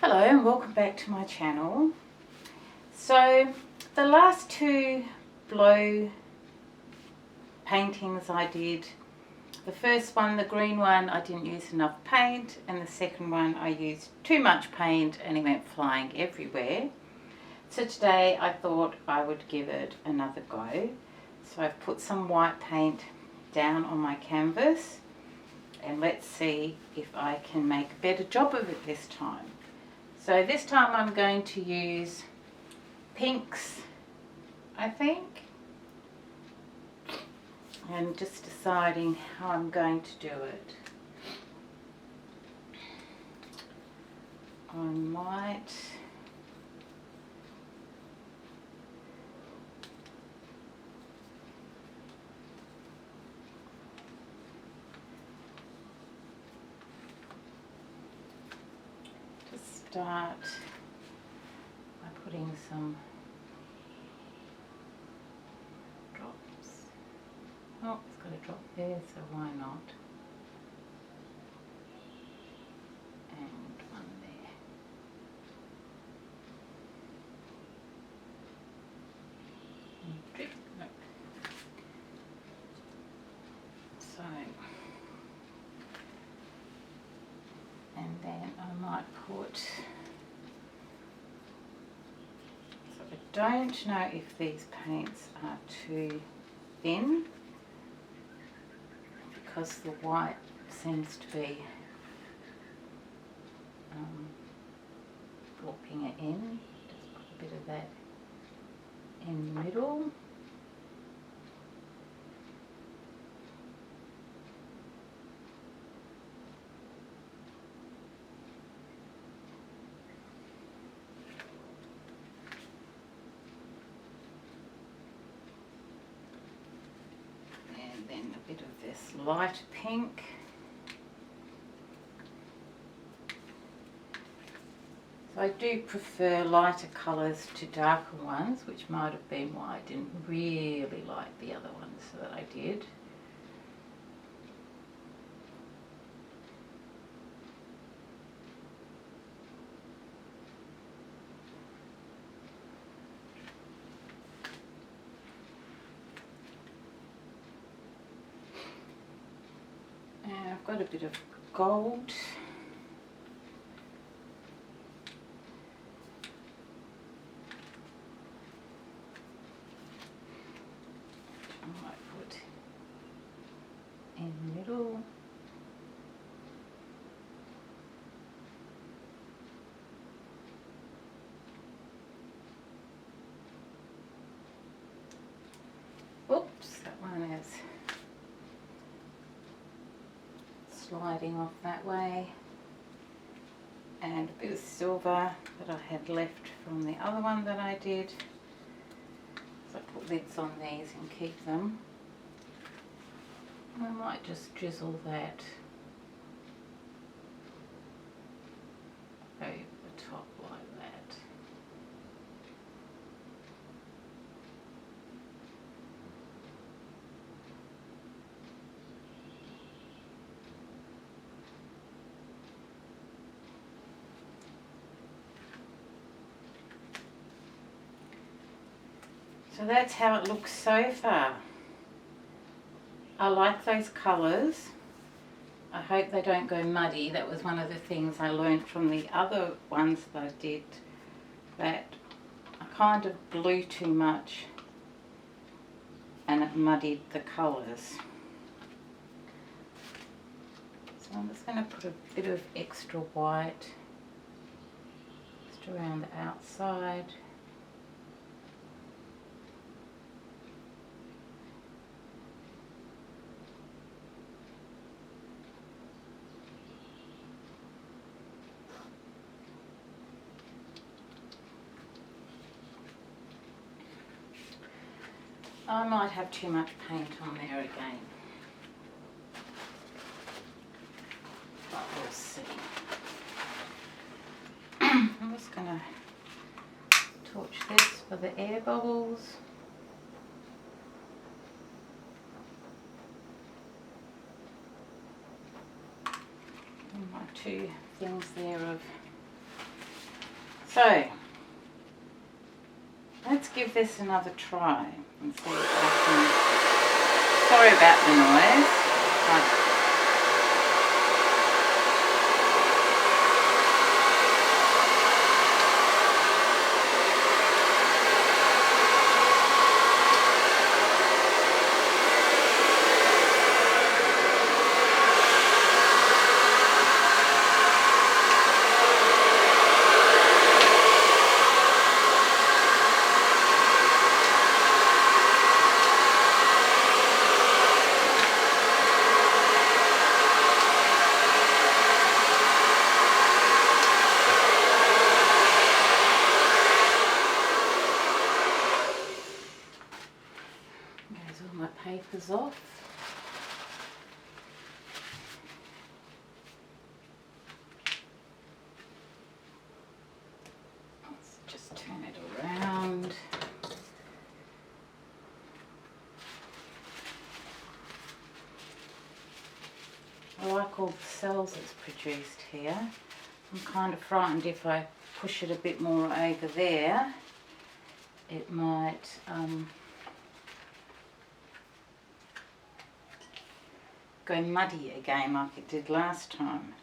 Hello and welcome back to my channel. So the last two blow paintings I did, the first one, the green one, I didn't use enough paint, and the second one I used too much paint and it went flying everywhere. So today I thought I would give it another go. So I've put some white paint down on my canvas and let's see if I can make a better job of it this time. So this time I'm going to use pinks, I think, and just deciding how I'm going to do it. I might just start by putting some drops. Oh, it's got a drop there, so why not? And one there. And drip. Nope. So, and then I might put, so I don't know if these paints are too thin because the white seems to be warping it in. Just put a bit of that in the middle. And then a bit of this light pink. So I do prefer lighter colours to darker ones, which might have been why I didn't really like the other ones that I did. And I've got a bit of gold. I might put in the middle. Oops, that one is sliding off that way. And a bit of silver that I had left from the other one that I did. So I put lids on these and keep them. I might just drizzle that over the top like that. So that's how it looks so far. I like those colours. I hope they don't go muddy. That was one of the things I learned from the other ones that I did, that I kind of blew too much and it muddied the colours. So I'm just going to put a bit of extra white just around the outside. I might have too much paint on there again, but we'll see. I'm just going to torch this for the air bubbles. And my two things there of So, let's give this another try and see if I can... Sorry about the noise. There's all my papers off. Let's just turn it around. I like all the cells it's produced here. I'm kind of frightened if I push it a bit more over there, it might go muddy again like it did last time.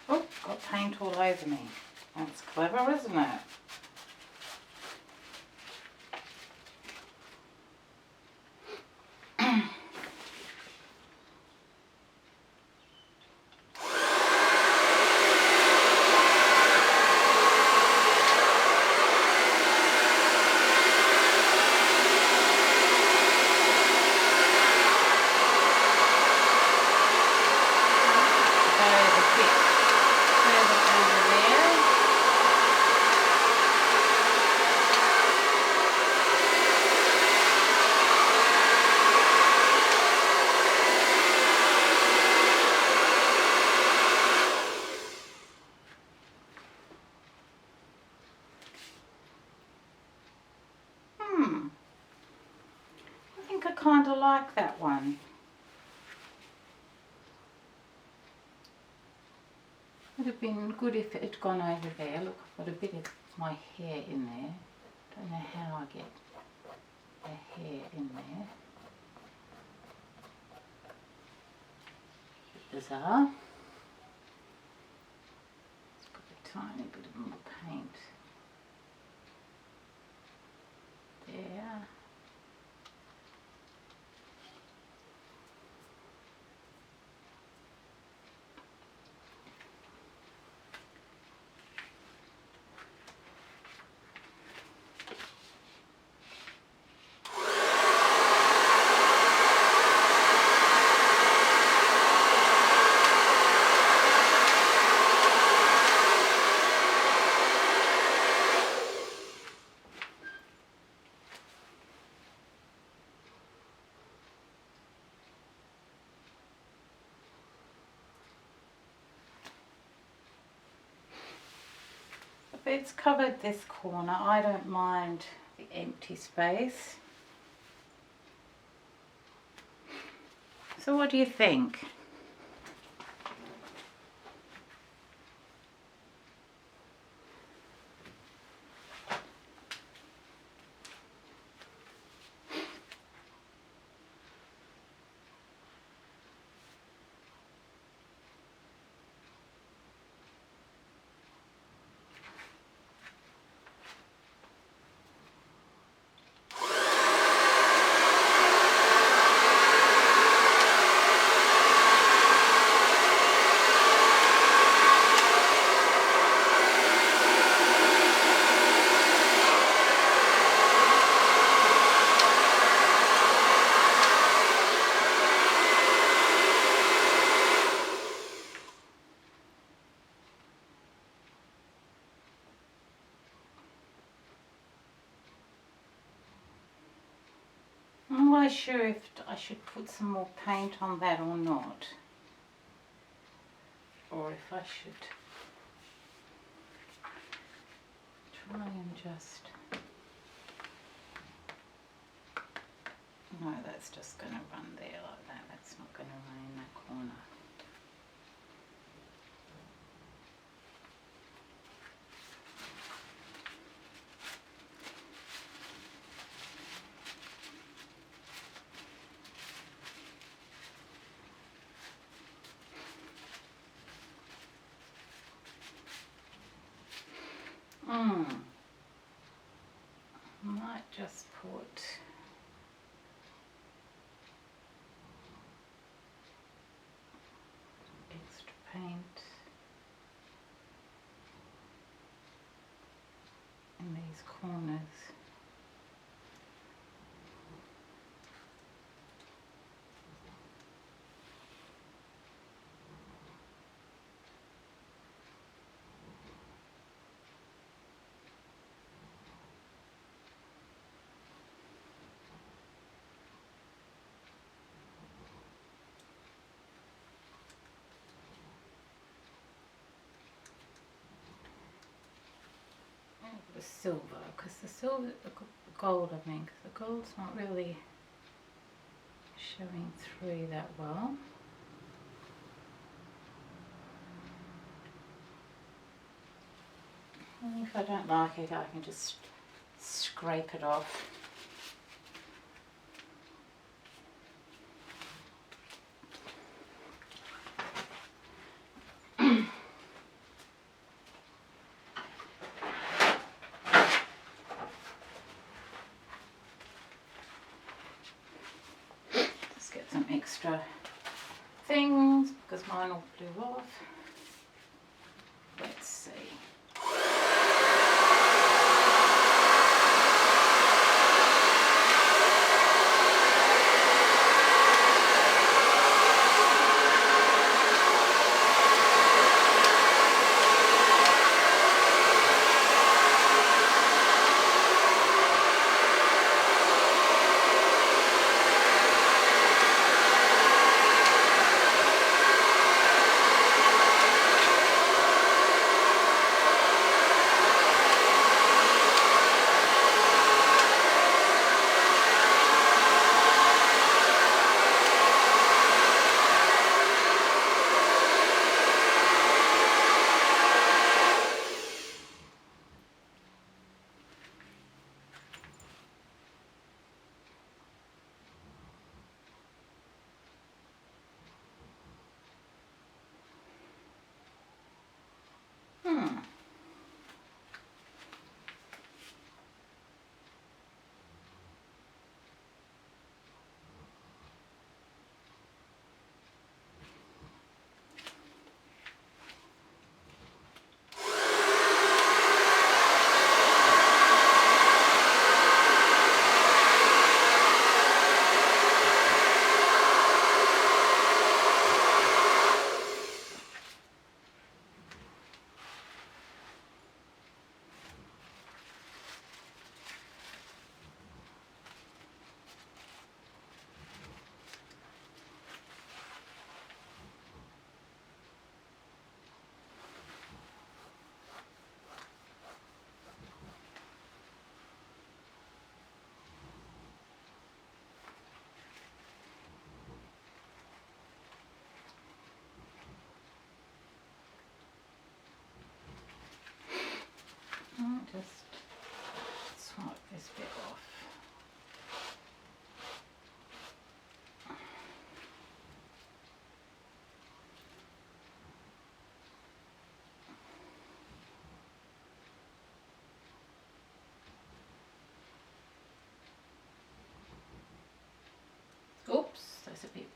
Oh, got paint all over me. That's clever, isn't it? I think I kind of like that one. Would have been good if it had gone over there. Look, I've got a bit of my hair in there. Don't know how I get the hair in there. Bit bizarre. Let's put a tiny bit of more paint there. It's covered this corner. I don't mind the empty space. So what do you think? I'm not sure if I should put some more paint on that or not, or if I should try and just, no, that's just going to run there like that, that's not going to run in that corner. Might just put extra paint in these corners. The silver, because the gold, I mean, because the gold's not really showing through that well. And if I don't like it, I can just scrape it off. Get some extra things because mine all blew off. Let's see.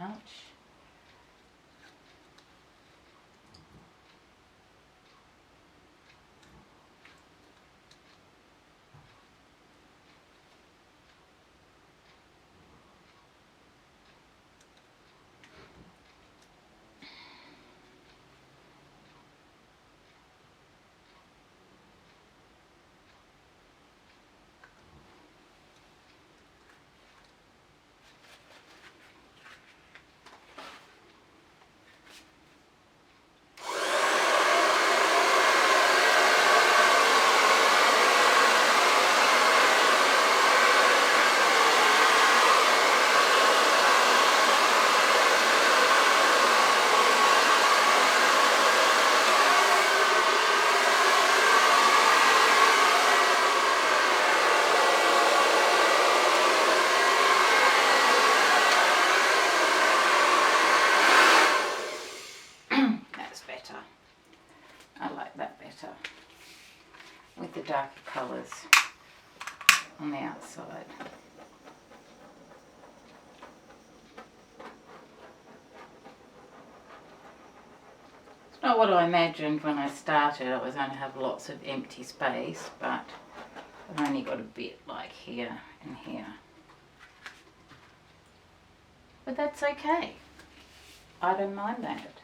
Ouch. That's better. I like that better. With the darker colours on the outside. It's not what I imagined when I started. I was going to have lots of empty space, but I've only got a bit like here and here. But that's okay. I don't mind that.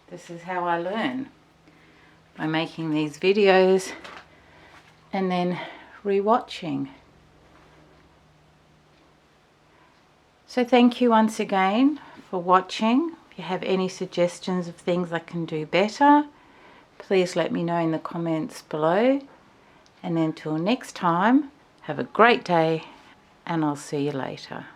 This is how I learn, by making these videos and then re-watching. So thank you once again for watching. If you have any suggestions of things I can do better, please let me know in the comments below. And until next time, have a great day, and I'll see you later.